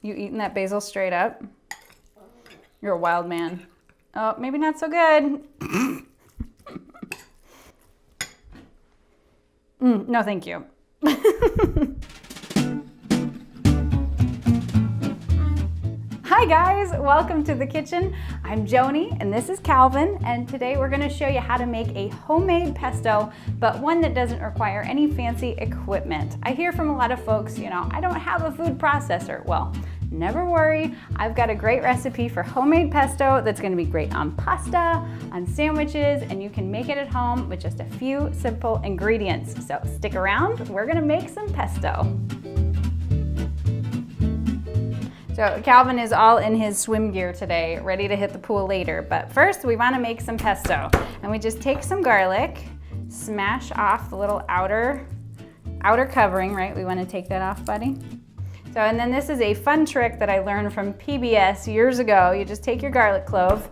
You eating that basil straight up? You're a wild man. Oh, maybe not so good. No, thank you. Hi guys, welcome to the kitchen. I'm Joanie and this is Calvin, and today we're gonna show you how to make a homemade pesto, but one that doesn't require any fancy equipment. I hear from a lot of folks, I don't have a food processor. Well, never worry, I've got a great recipe for homemade pesto that's gonna be great on pasta, on sandwiches, and you can make it at home with just a few simple ingredients. So stick around, we're gonna make some pesto. So Calvin is all in his swim gear today, ready to hit the pool later. But first we wanna make some pesto. And we just take some garlic, smash off the little outer covering, right? We wanna take that off, buddy? So, and then this is a fun trick that I learned from PBS years ago. You just take your garlic clove,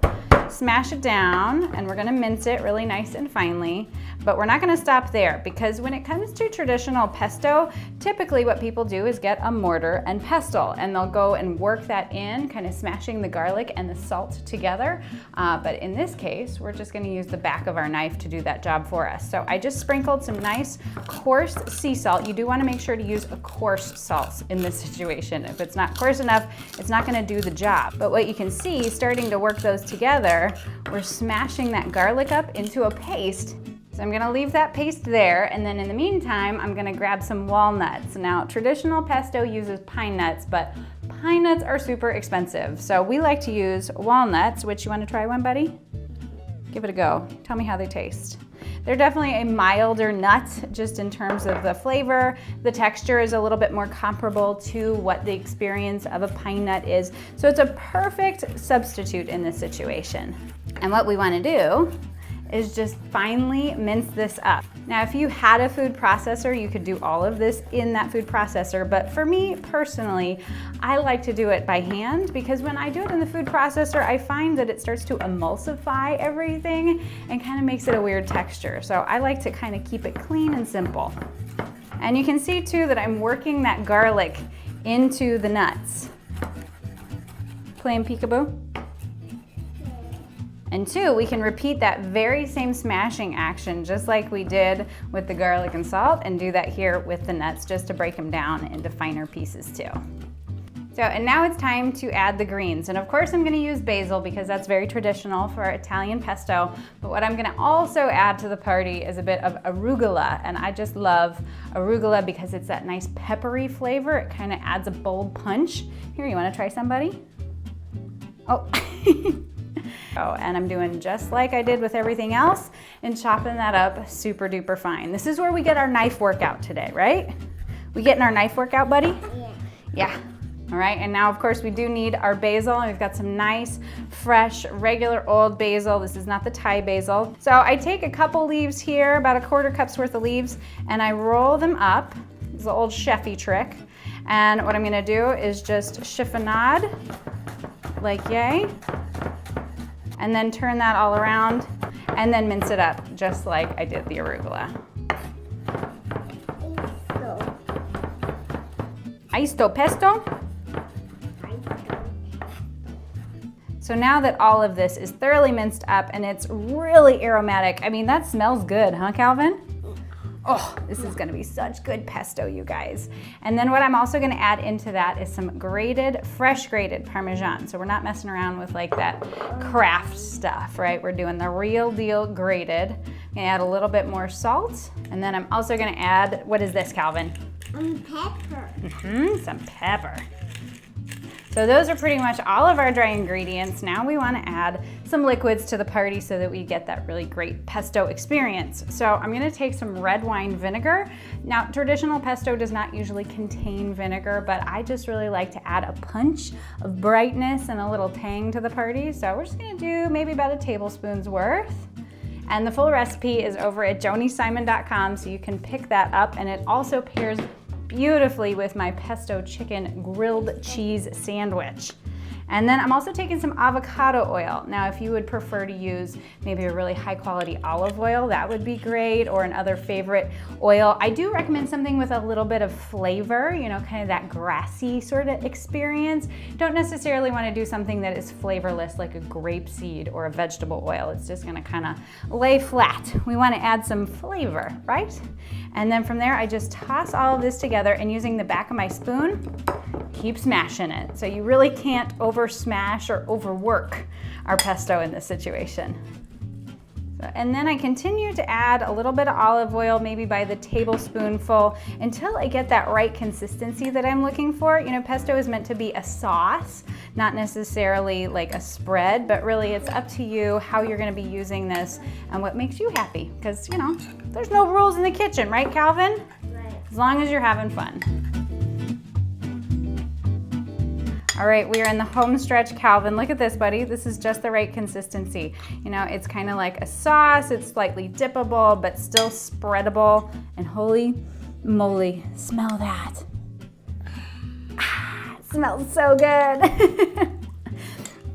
smash it down, and we're gonna mince it really nice and finely. But we're not gonna stop there, because when it comes to traditional pesto, typically what people do is get a mortar and pestle, and they'll go and work that in, kind of smashing the garlic and the salt together. But in this case, we're just gonna use the back of our knife to do that job for us. So I just sprinkled some nice coarse sea salt. You do wanna make sure to use a coarse salt in this situation. If it's not coarse enough, it's not gonna do the job. But what you can see, starting to work those together, we're smashing that garlic up into a paste. So I'm gonna leave that paste there, and then in the meantime, I'm gonna grab some walnuts. Now, traditional pesto uses pine nuts, but pine nuts are super expensive. So we like to use walnuts, which, you wanna try one, buddy? Give it a go. Tell me how they taste. They're definitely a milder nut, just in terms of the flavor. The texture is a little bit more comparable to what the experience of a pine nut is. So it's a perfect substitute in this situation. And what we wanna do is just finely mince this up. Now, if you had a food processor, you could do all of this in that food processor, but for me personally, I like to do it by hand, because when I do it in the food processor, I find that it starts to emulsify everything and kind of makes it a weird texture. So I like to kind of keep it clean and simple. And you can see too that I'm working that garlic into the nuts. Playing peekaboo? And two, we can repeat that very same smashing action just like we did with the garlic and salt, and do that here with the nuts just to break them down into finer pieces too. So, and now it's time to add the greens. And of course I'm gonna use basil because that's very traditional for Italian pesto. But what I'm gonna also add to the party is a bit of arugula. And I just love arugula because it's that nice peppery flavor. It kind of adds a bold punch. Here, you wanna try somebody? Oh. And I'm doing just like I did with everything else and chopping that up super duper fine. This is where we get our knife workout today, right? We getting our knife workout, buddy? Yeah. Yeah. All right, and now of course we do need our basil, and we've got some nice, fresh, regular old basil. This is not the Thai basil. So I take a couple leaves here, about a quarter cup's worth of leaves, and I roll them up. It's an old chefy trick. And what I'm gonna do is just chiffonade, like yay. And then turn that all around, and then mince it up, just like I did the arugula. Aisto pesto? So now that all of this is thoroughly minced up and it's really aromatic, I mean, that smells good, huh, Calvin? Oh, this is gonna be such good pesto, you guys. And then what I'm also gonna add into that is some fresh grated parmesan. So we're not messing around with like that craft stuff, right? We're doing the real deal grated. I'm gonna add a little bit more salt. And then I'm also gonna add, what is this, Calvin? Pepper. Some pepper. So those are pretty much all of our dry ingredients. Now we wanna add some liquids to the party so that we get that really great pesto experience. So I'm gonna take some red wine vinegar. Now, traditional pesto does not usually contain vinegar, but I just really like to add a punch of brightness and a little tang to the party. So we're just gonna do maybe about a tablespoon's worth. And the full recipe is over at joaniesimon.com, so you can pick that up, and it also pairs beautifully with my pesto chicken grilled cheese sandwich. And then I'm also taking some avocado oil. Now, if you would prefer to use maybe a really high quality olive oil, that would be great, or another favorite oil. I do recommend something with a little bit of flavor, you know, kind of that grassy sort of experience. Don't necessarily want to do something that is flavorless like a grapeseed or a vegetable oil. It's just going to kind of lay flat. We want to add some flavor, right? And then from there, I just toss all of this together, and using the back of my spoon, keep smashing it. So you really can't over smash or overwork our pesto in this situation. And then I continue to add a little bit of olive oil, maybe by the tablespoonful, until I get that right consistency that I'm looking for. You know, pesto is meant to be a sauce, not necessarily like a spread, but really it's up to you how you're gonna be using this and what makes you happy. Because, you know, there's no rules in the kitchen, right, Calvin? Right. As long as you're having fun. All right, we are in the home stretch, Calvin. Look at this, buddy. This is just the right consistency. You know, it's kind of like a sauce. It's slightly dippable, but still spreadable. And holy moly, smell that. Ah, it smells so good.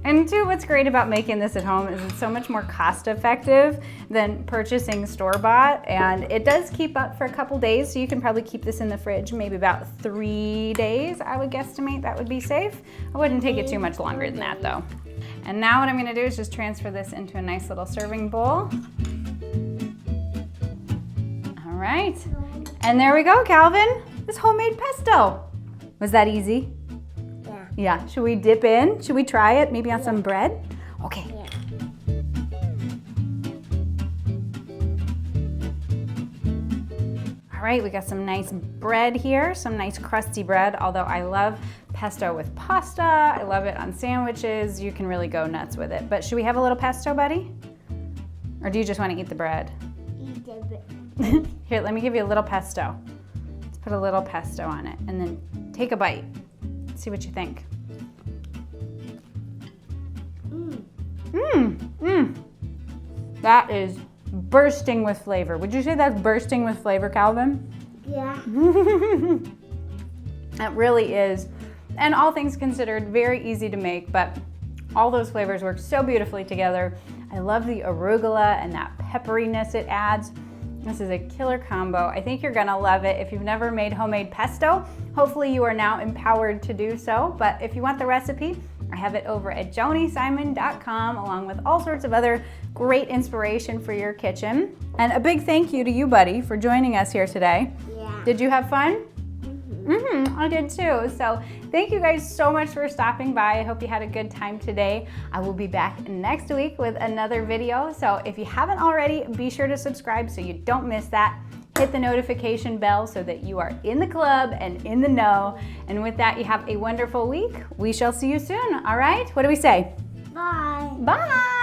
And too, what's great about making this at home is it's so much more cost effective than purchasing store-bought, and it does keep up for a couple days, so you can probably keep this in the fridge maybe about 3 days, I would guesstimate that would be safe. I wouldn't take it too much longer than that though. And now what I'm gonna do is just transfer this into a nice little serving bowl. All right, and there we go, Calvin. This homemade pesto. Was that easy? Yeah, should we dip in? Should we try it? Maybe on some bread? Okay. Yeah. All right, we got some nice bread here, some nice crusty bread, although I love pesto with pasta. I love it on sandwiches. You can really go nuts with it. But should we have a little pesto, buddy? Or do you just want to eat the bread? Eat the bread. Here, let me give you a little pesto. Let's put a little pesto on it and then take a bite. See what you think. That is bursting with flavor. Would you say that's bursting with flavor, Calvin? Yeah. It really is. And all things considered, very easy to make, but all those flavors work so beautifully together. I love the arugula and that pepperiness it adds. This is a killer combo. I think you're gonna love it. If you've never made homemade pesto, hopefully you are now empowered to do so. But if you want the recipe, I have it over at joaniesimon.com, along with all sorts of other great inspiration for your kitchen. And a big thank you to you, buddy, for joining us here today. Yeah. Did you have fun? I did too. So thank you guys so much for stopping by. I hope you had a good time today. I will be back next week with another video. So if you haven't already, be sure to subscribe so you don't miss that. Hit the notification bell so that you are in the club and in the know. And with that, you have a wonderful week. We shall see you soon. All right? What do we say? Bye. Bye.